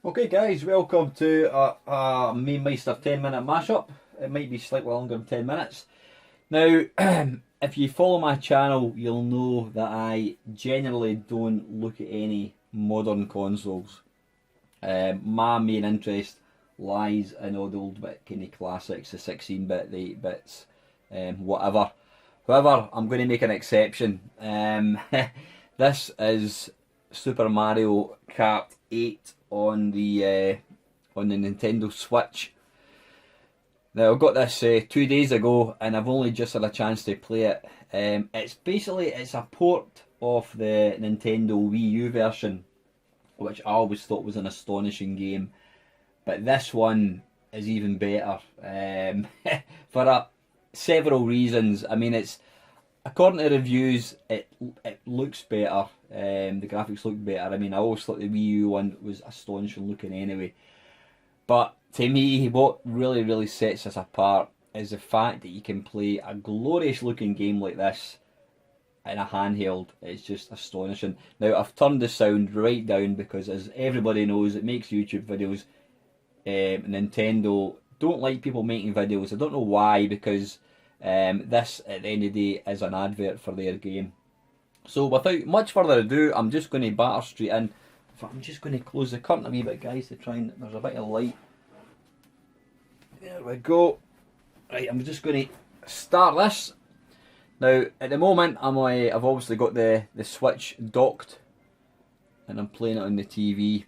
Okay guys, welcome to a Mamemeister 10-minute mashup. It might be slightly longer than 10 minutes. Now, if you follow my channel, you'll know that I generally don't look at any modern consoles. My main interest lies in all the old bit kind of classics, the 16-bit, the 8-bits, whatever. However, I'm going to make an exception. This is Super Mario Kart 8 on the Nintendo Switch. Now I got this 2 days ago, and I've only just had a chance to play it. It's a port of the Nintendo Wii U version, which I always thought was an astonishing game. But this one is even better for several reasons. I mean, it's according to reviews, it looks better. The graphics look better. I mean, I always thought the Wii U one was astonishing looking anyway. But to me, what really sets us apart is the fact that you can play a glorious looking game like this in a handheld. It's just astonishing. Now, I've turned the sound right down because, as everybody knows, it makes YouTube videos. Nintendo don't like people making videos. I don't know why, because this, at the end of the day, is an advert for their game. So without much further ado, I'm just going to batter straight in. I'm just going to close the curtain a wee bit, guys, to try and... There's a bit of light. There we go. Right, I'm just going to start this. Now, at the moment, I've obviously got the Switch docked, and I'm playing it on the TV.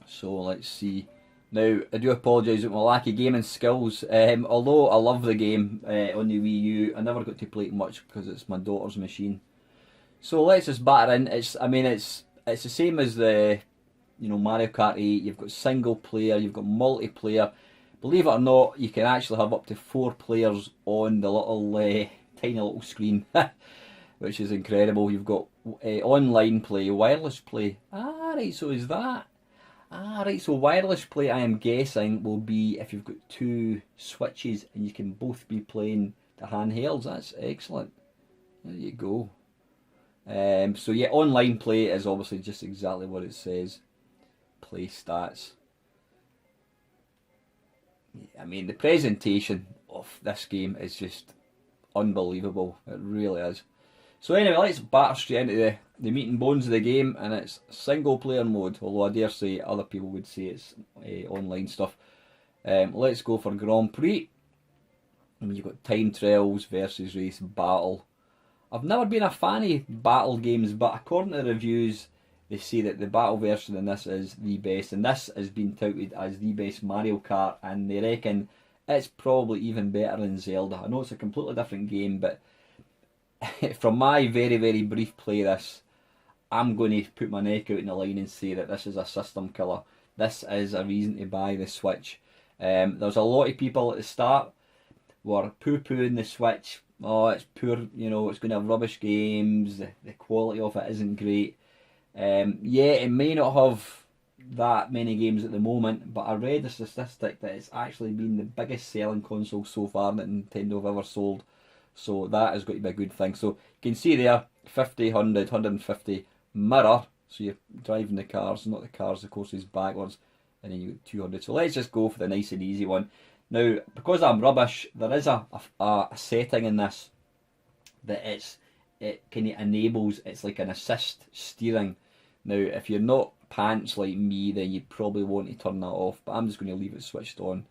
So let's see. Now, I do apologise with my lack of gaming skills. Although I love the game on the Wii U, I never got to play it much because it's my daughter's machine. So let's just batter in. It's the same as the Mario Kart 8. You've got single player, you've got multiplayer. Believe it or not, you can actually have up to 4 players on the little tiny little screen, which is incredible. You've got online play, wireless play. Ah, right. So is that? Ah, right, so wireless play, I am guessing, will be if you've got 2 switches and you can both be playing the handhelds. That's excellent. There you go. So yeah, online play is obviously just exactly what it says. Play stats. I mean, the presentation of this game is just unbelievable. It really is. So anyway, let's batter straight into the meat and bones of the game, and it's single player mode, although I dare say other people would say it's online stuff. Let's go for Grand Prix. I mean, you've got time trials, versus race, battle. I've never been a fan of battle games, but according to the reviews, they say that the battle version in this is the best, and this has been touted as the best Mario Kart, and they reckon it's probably even better than Zelda. I know it's a completely different game, but from my very brief play this, I'm going to put my neck out in the line and say that this is a system killer. This is a reason to buy the Switch. There's a lot of people at the start were poo-pooing the Switch. Oh, it's poor, it's going to have rubbish games, the quality of it isn't great. Yeah, it may not have that many games at the moment, but I read a statistic that it's actually been the biggest selling console so far that Nintendo have ever sold. So that has got to be a good thing. So you can see there, 50, 100, 150, mirror. So you're driving the cars, not the cars, the course is backwards. And then you got 200. So let's just go for the nice and easy one. Now, because I'm rubbish, there is a setting in this that it kind of enables, it's like an assist steering. Now, if you're not pants like me, then you probably want to turn that off. But I'm just going to leave it switched on.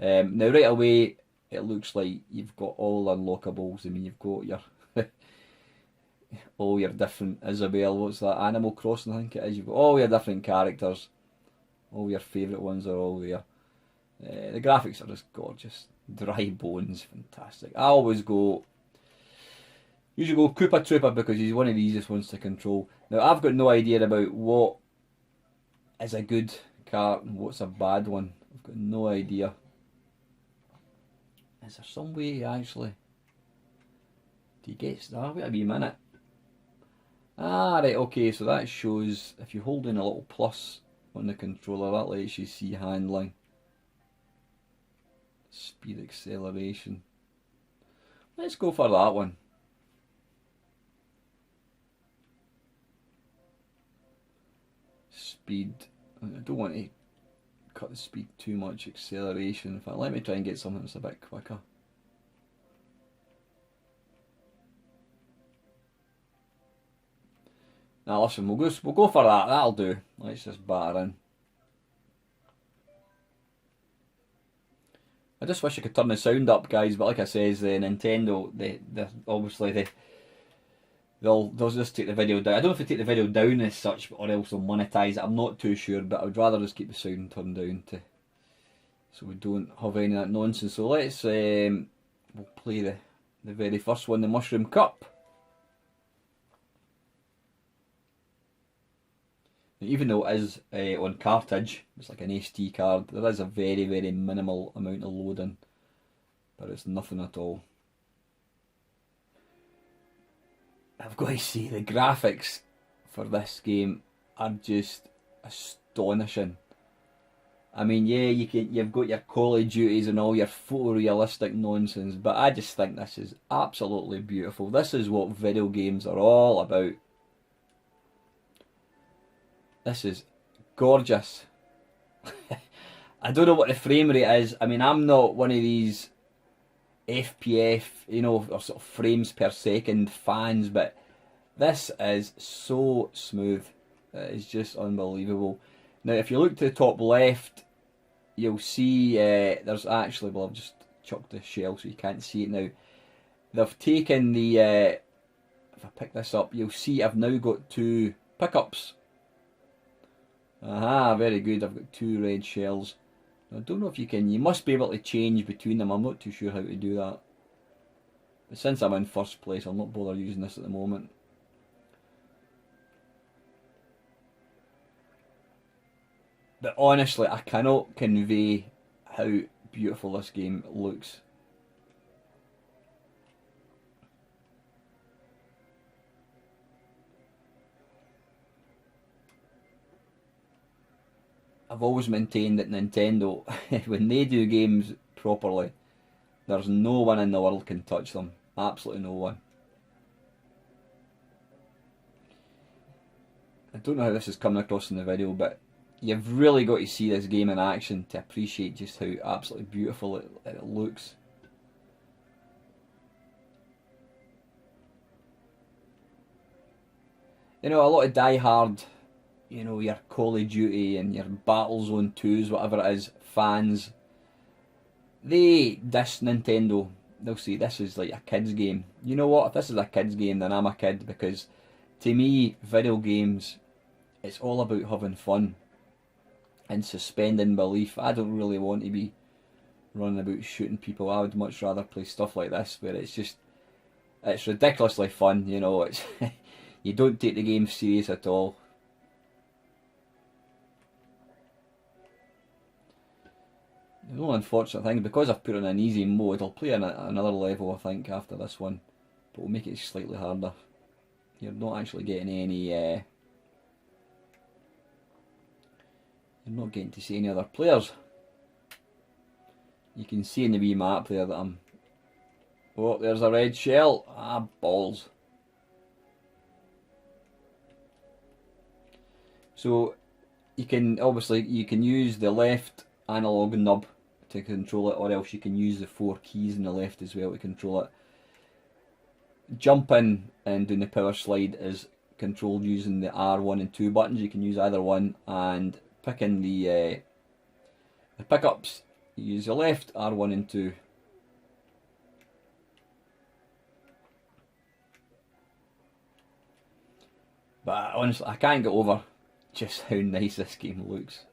Now, right away, it looks like you've got all unlockables. I mean, you've got your all your different Isabelle, what's that, Animal Crossing I think it is. You've got all your different characters. All your favourite ones are all there. The graphics are just gorgeous. Dry bones, fantastic. I always usually go Koopa Troopa because he's one of the easiest ones to control. Now, I've got no idea about what is a good kart and what's a bad one. I've got no idea. Is there some way actually? Do you get that? Wait a wee minute. Ah, right, okay, so that shows if you hold in a little plus on the controller, that lets you see handling. Speed, acceleration. Let's go for that one. Speed, I don't want to cut the speed too much, acceleration. In fact, let me try and get something that's a bit quicker. Now listen, we'll go for that. That'll do. Let's just batter in. I just wish I could turn the sound up, guys. But like I says, the Nintendo, they'll just take the video down. I don't know if they take the video down as such, or else they'll monetize it. I'm not too sure, but I would rather just keep the sound turned down so we don't have any of that nonsense. So let's we'll play the very first one, the Mushroom Cup. Even though it is on cartridge, it's like an SD card, there is a very, very minimal amount of loading, but it's nothing at all. I've got to say, the graphics for this game are just astonishing. I mean, yeah, you've got your Call of Duties and all your photorealistic nonsense, but I just think this is absolutely beautiful. This is what video games are all about. This is gorgeous. I don't know what the frame rate is. I mean, I'm not one of these FPF, or sort of frames per second fans, but this is so smooth. It is just unbelievable. Now, if you look to the top left, you'll see there's actually, well, I've just chucked the shell so you can't see it now. They've taken the, if I pick this up, you'll see I've now got 2 pickups. Aha, very good. I've got 2 red shells. I don't know if you must be able to change between them. I'm not too sure how to do that. But since I'm in first place, I'll not bother using this at the moment. But honestly, I cannot convey how beautiful this game looks. I've always maintained that Nintendo, when they do games properly, there's no one in the world can touch them. Absolutely no one. I don't know how this is coming across in the video, but you've really got to see this game in action to appreciate just how absolutely beautiful it looks. A lot of die-hard, your Call of Duty and your Battlezone 2s, whatever it is, fans, they diss Nintendo. They'll say this is like a kid's game. You know what? If this is a kid's game, then I'm a kid, because to me, video games, it's all about having fun and suspending belief. I don't really want to be running about shooting people. I would much rather play stuff like this, where it's ridiculously fun. It's you don't take the game serious at all. The only unfortunate thing, because I've put on an easy mode, I'll play another level, I think, after this one, but we'll make it slightly harder. You're not actually getting any, you're not getting to see any other players. You can see in the wee map there that oh, there's a red shell. Ah, balls. So, you can use the left analog nub to control it, or else you can use the 4 keys on the left as well to control it. Jumping and doing the power slide is controlled using the R1 and 2 buttons. You can use either one, and picking the pickups, you use the left R1 and 2. But honestly, I can't get over just how nice this game looks.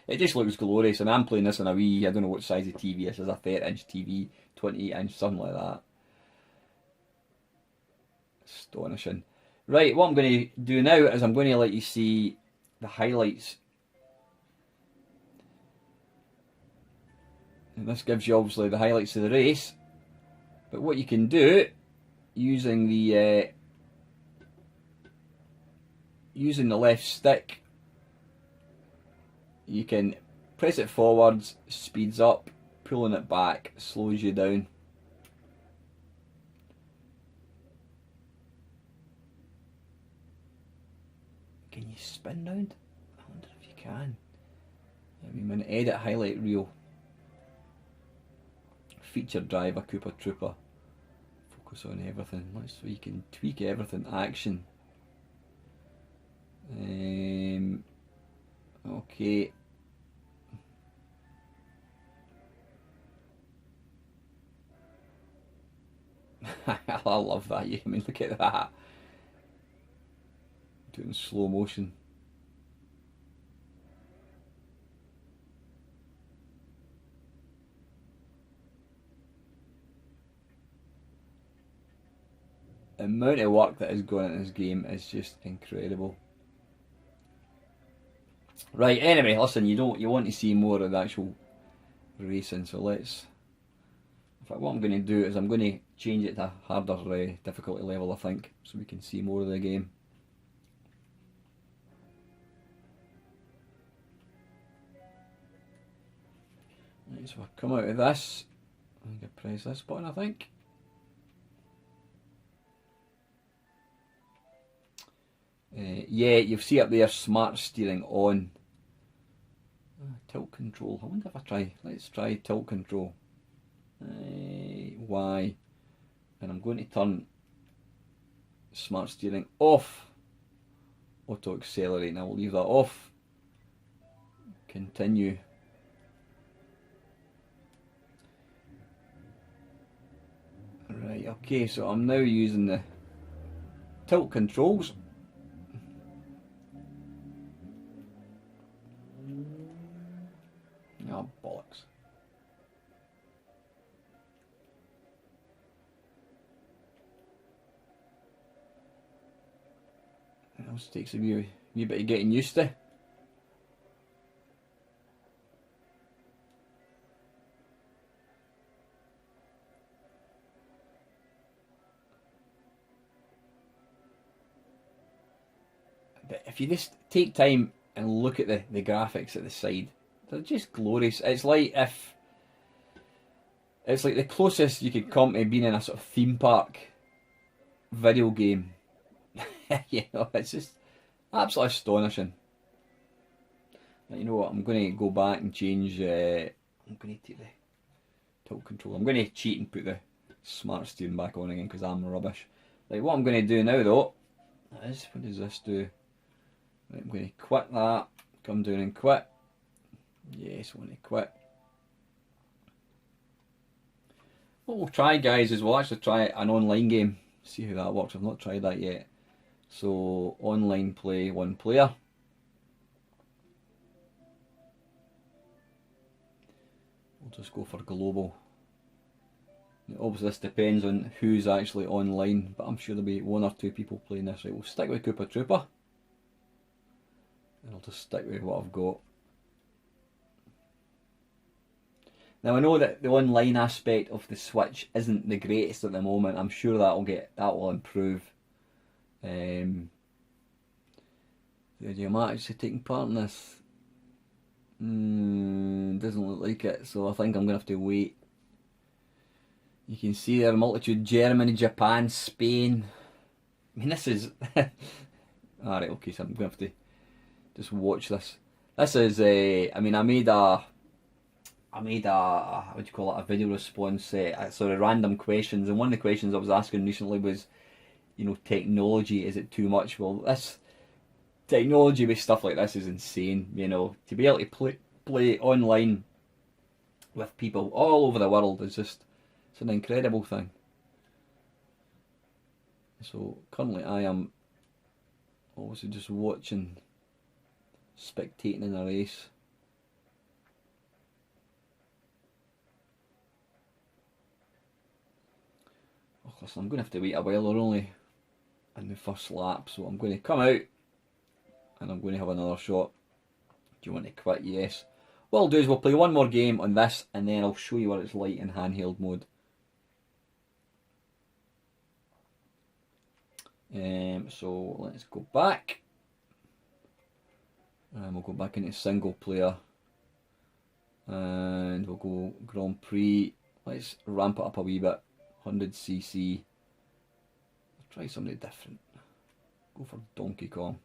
It just looks glorious, and I'm playing this on a wee, I don't know what size of TV this is, a 30-inch TV, 28-inch, something like that. Astonishing. Right, what I'm going to do now is I'm going to let you see the highlights. And this gives you obviously the highlights of the race. But what you can do, using the left stick, you can press it forwards, speeds up, pulling it back slows you down. Can you spin round? I wonder if you can. I mean, edit highlight reel. Feature driver, Cooper Trooper. Focus on everything. So you can tweak everything. Action. Okay. I love that. I mean, look at that. Do it in slow motion. The amount of work that is going into this game is just incredible. Right, anyway, listen, you want to see more of the actual racing, so let's... In fact, what I'm going to do is I'm going to change it to a harder difficulty level, I think, so we can see more of the game. Right, so I'll come out of this. I'm going to press this button, I think. Yeah, you'll see up there, smart steering on. Tilt control. I wonder if let's try tilt control. Y. And I'm going to turn smart steering off. Auto accelerate, and I will leave that off. Continue. Right, okay, so I'm now using the tilt controls. Oh, bollocks. It also takes a wee bit of getting used to. But if you just take time and look at the graphics at the side, they're just glorious. It's like the closest you could come to being in a sort of theme park video game. You know, it's just absolutely astonishing. But you know what? I'm going to go back and change. I'm going to take the tilt control. I'm going to cheat and put the smart steering back on again because I'm rubbish. Like what I'm going to do now though is, what does this do? Right, I'm going to quit that. Come down and quit. Yes, I want to quit. What we'll try, guys, is we'll actually try an online game. See how that works. I've not tried that yet. So, online play, one player. We'll just go for global. Obviously, this depends on who's actually online, but I'm sure there'll be one or two people playing this. Right, we'll stick with Cooper Trooper. And I'll just stick with what I've got. Now I know that the online aspect of the Switch isn't the greatest at the moment. I'm sure that will improve. The idea of actually taking part in this doesn't look like it, so I think I'm gonna have to wait. You can see there multitude: Germany, Japan, Spain. I mean, this is alright. Okay, so I'm gonna have to just watch this. This is I mean, I made a what do you call it, a video response sort of random questions, and one of the questions I was asking recently was, you know, technology, is it too much? Well, this technology with stuff like this is insane, you know. To be able to play online with people all over the world is just, it's an incredible thing. So currently I am obviously just watching, spectating in a race. Oh, listen, I'm going to have to wait a while. We're only in the first lap, so I'm going to come out and I'm going to have another shot. Do you want to quit? Yes. What I'll do is we'll play one more game on this and then I'll show you what it's like in handheld mode. So let's go back. And we'll go back into single player. And we'll go Grand Prix. Let's ramp it up a wee bit. 100cc. Let's try something different. Go for Donkey Kong.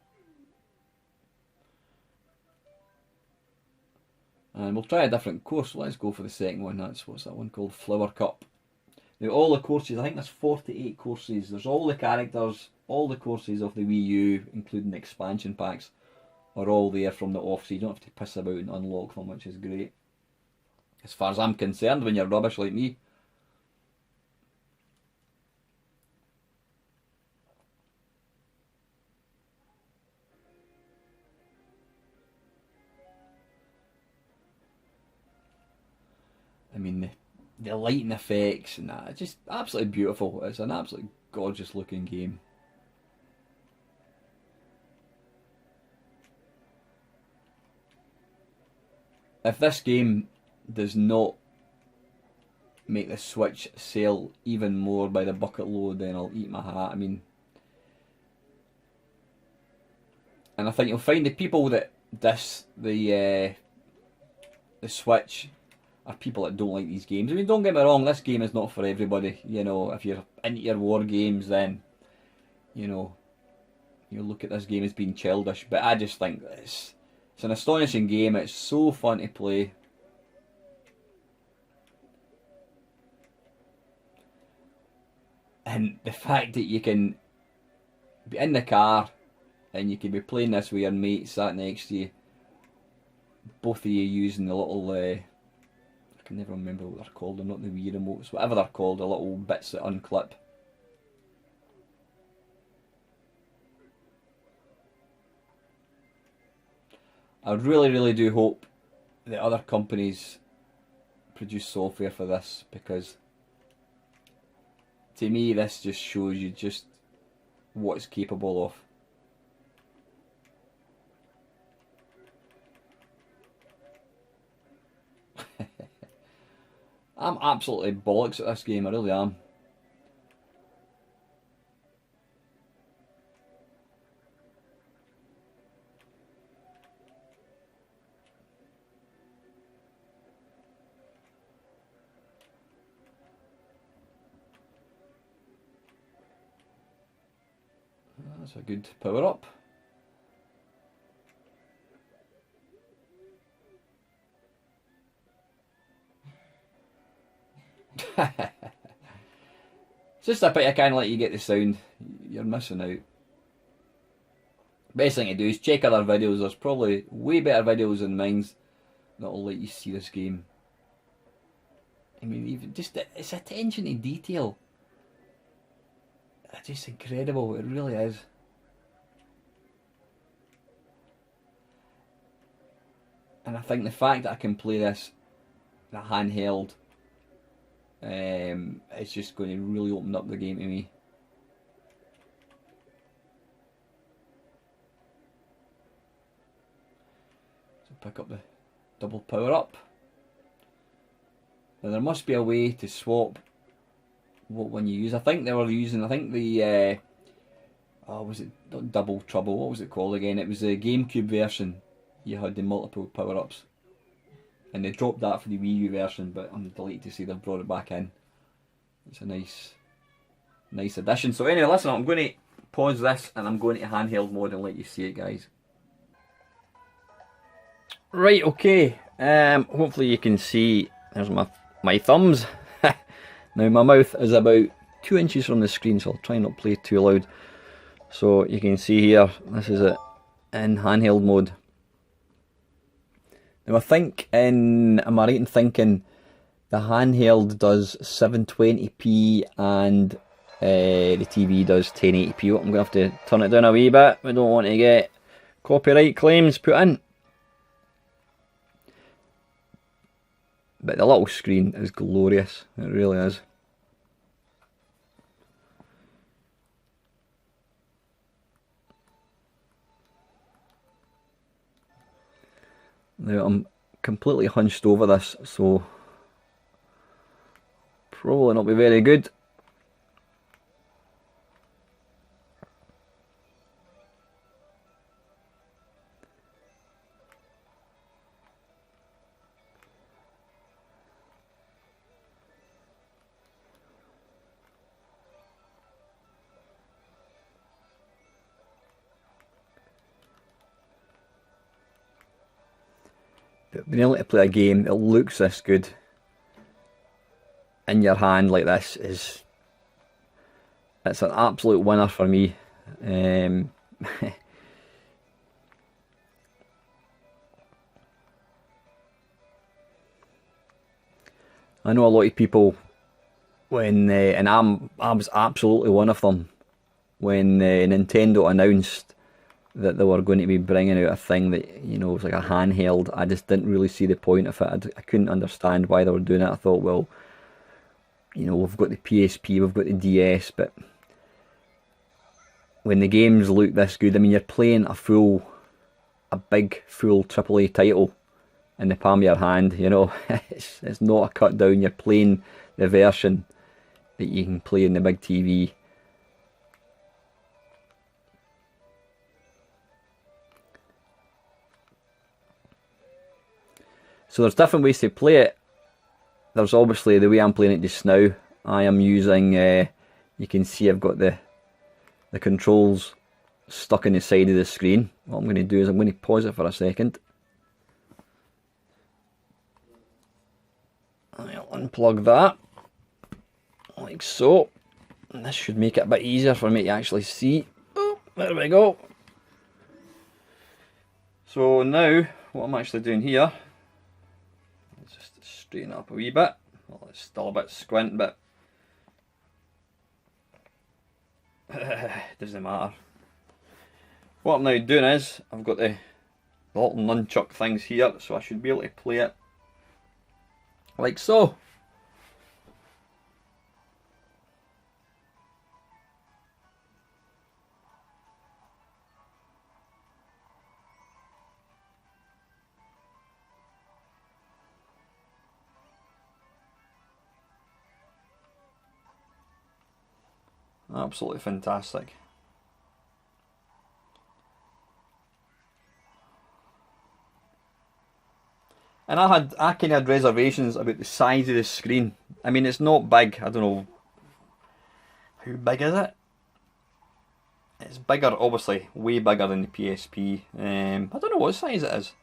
And we'll try a different course. Let's go for the second one. What's that one called? Flower Cup. Now all the courses, I think there's 48 courses. There's all the characters, all the courses of the Wii U, including the expansion packs, are all there from the off, so you don't have to piss about and unlock them, which is great. As far as I'm concerned, when you're rubbish like me. I mean, the lighting effects and that, it's just absolutely beautiful. It's an absolutely gorgeous looking game. If this game does not make the Switch sell even more by the bucket load, then I'll eat my hat. I mean, and I think you'll find the people that diss the Switch are people that don't like these games. I mean, don't get me wrong, this game is not for everybody. You know, if you're into your war games, then, you know, you look at this game as being childish. But I just think it's an astonishing game. It's so fun to play. And the fact that you can be in the car and you can be playing this with your mate sat next to you, both of you using the little, I can never remember what they're called, they're not the Wii remotes, whatever they're called, the little bits that unclip. I really, really do hope that other companies produce software for this, because to me this just shows you just what it's capable of. I'm absolutely bollocks at this game, I really am. That's a good power up. It's just a pity I can't let you get the sound. You're missing out. Best thing to do is check other videos. There's probably way better videos than mine's that'll let you see this game. I mean, even just its attention to detail. It's just incredible. It really is. And I think the fact that I can play this in a handheld, it's just going to really open up the game to me. So pick up the double power up. Now there must be a way to swap what one you use. I think they were using, I think the, was it not Double Trouble, what was it called again? It was the GameCube version. You had the multiple power-ups. And they dropped that for the Wii U version, but I'm delighted to see they've brought it back in. It's a nice addition. So anyway, listen, I'm going to pause this and I'm going to handheld mode and let you see it, guys. Right, okay. Hopefully you can see, there's my thumbs. Now my mouth is about 2 inches from the screen, so I'll try not to play too loud. So you can see here, this is it in handheld mode. Now I think am I right in thinking the handheld does 720p and the TV does 1080p. I'm going to have to turn it down a wee bit. We don't want to get copyright claims put in. But the little screen is glorious, it really is. Now I'm completely hunched over this, so probably not be very good. But being able to play a game that looks this good in your hand like this it's an absolute winner for me. I know a lot of people when and I was absolutely one of them when Nintendo announced that they were going to be bringing out a thing that, you know, was like a handheld. I just didn't really see the point of it. I couldn't understand why they were doing it. I thought, well, you know, we've got the PSP, we've got the DS, but when the games look this good, I mean, you're playing a big full AAA title in the palm of your hand, you know. It's not a cut down. You're playing the version that you can play in the big TV. So there's different ways to play it. There's obviously the way I'm playing it just now. I am using, you can see I've got the controls stuck in the side of the screen. What I'm going to do is I'm going to pause it for a second. I'll unplug that, like so. And this should make it a bit easier for me to actually see. Oh, there we go. So now, what I'm actually doing here, let's just straighten it up a wee bit. Well, it's still a bit squint, but doesn't matter. What I'm now doing is, I've got the little nunchuck things here, so I should be able to play it like so. Absolutely fantastic. And I kind of had reservations about the size of the screen. I mean, it's not big. I don't know. How big is it? It's bigger, obviously, way bigger than the PSP. I don't know what size it is.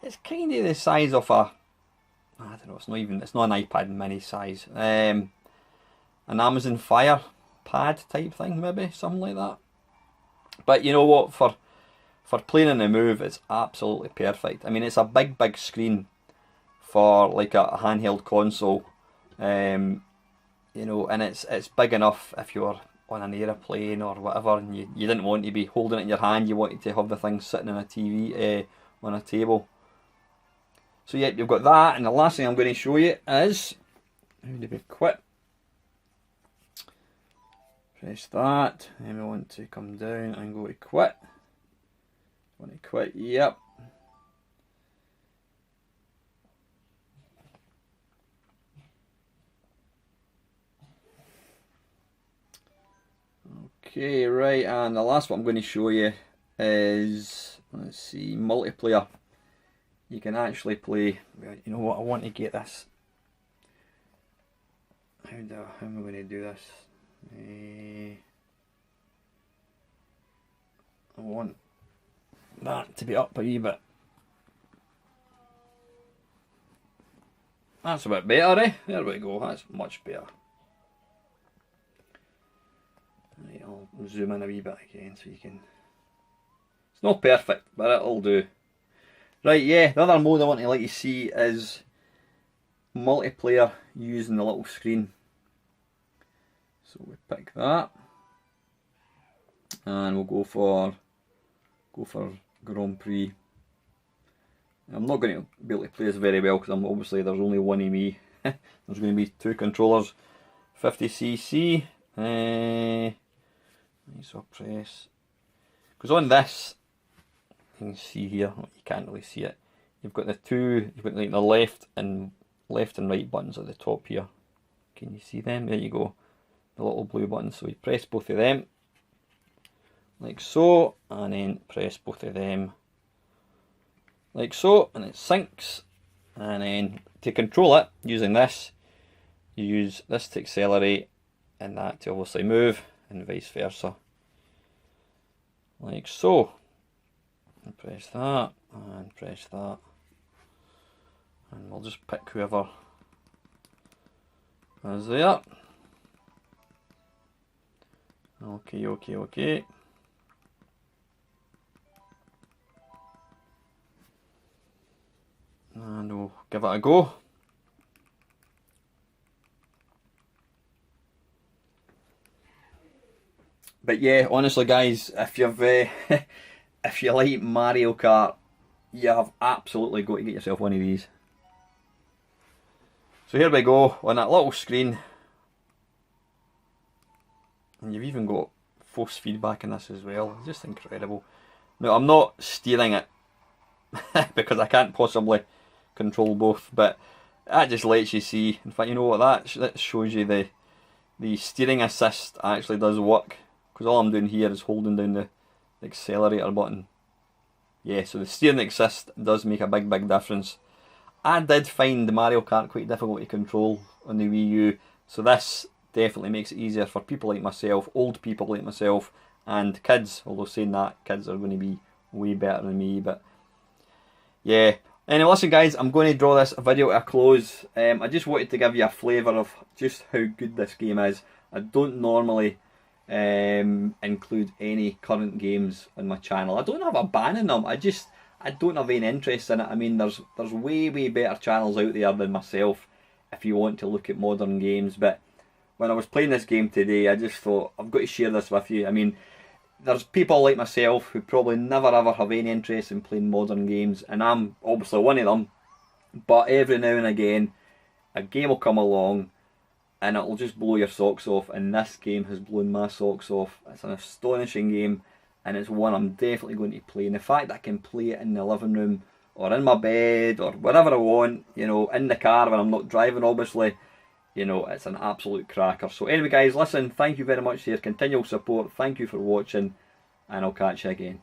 It's kind of the size of a, I don't know, it's not an iPad mini size. An Amazon Fire Pad type thing, maybe, something like that. But you know what, for playing on the move, it's absolutely perfect. I mean, it's a big screen for like a handheld console, you know, and it's big enough if you're on an aeroplane or whatever, and you didn't want to be holding it in your hand. You wanted to have the thing sitting on a TV, on a table. So yeah, you've got that, and the last thing I'm going to show you is how do we quit. Press that, and we want to come down and go to quit. Want to quit, yep. Okay, right, and the last one I'm going to show you is, let's see, multiplayer. You can actually play, you know what, I want to get this. How am I going to do this? I want that to be up a wee bit. That's a bit better, eh? There we go, that's much better. Right, I'll zoom in a wee bit again so you can... It's not perfect, but it'll do. Right, yeah, the other mode I want to let you see is multiplayer using the little screen. So we pick that, and we'll go for Grand Prix. I'm not going to be able to play this very well because obviously there's only one of me. There's going to be 2 controllers, 50cc. So press, because on this, you can see here, you can't really see it. You've got like the left and right buttons at the top here. Can you see them? There you go. The little blue buttons. So you press both of them, like so, and then press both of them, like so, and it syncs. And then to control it, using this, you use this to accelerate, and that to obviously move, and vice versa. Like so. And press that, and press that. And we'll just pick whoever is there. Okay, okay, okay. And we'll give it a go. But yeah, honestly guys, if you've if you like Mario Kart, you have absolutely got to get yourself one of these. So here we go on that little screen. And you've even got force feedback in this as well. Just incredible. Now I'm not steering it because I can't possibly control both, but that just lets you see. In fact, you know what, that shows you the steering assist actually does work, because all I'm doing here is holding down the accelerator button. Yeah, so the steering assist does make a big difference. I did find the Mario Kart quite difficult to control on the Wii U, so this definitely makes it easier for people like myself, old people like myself, and kids, although saying that, kids are going to be way better than me, but yeah. Anyway, listen guys, I'm going to draw this video to a close. I just wanted to give you a flavour of just how good this game is. I don't normally include any current games on my channel. I don't have a ban on them, I don't have any interest in it. I mean, there's way better channels out there than myself if you want to look at modern games, but when I was playing this game today, I just thought, I've got to share this with you. I mean, there's people like myself who probably never ever have any interest in playing modern games, and I'm obviously one of them, but every now and again a game will come along and it'll just blow your socks off, and this game has blown my socks off. It's an astonishing game, and it's one I'm definitely going to play, and the fact that I can play it in the living room or in my bed or wherever I want, you know, in the car when I'm not driving obviously, you know, it's an absolute cracker. So anyway guys, listen, thank you very much for your continual support, thank you for watching, and I'll catch you again.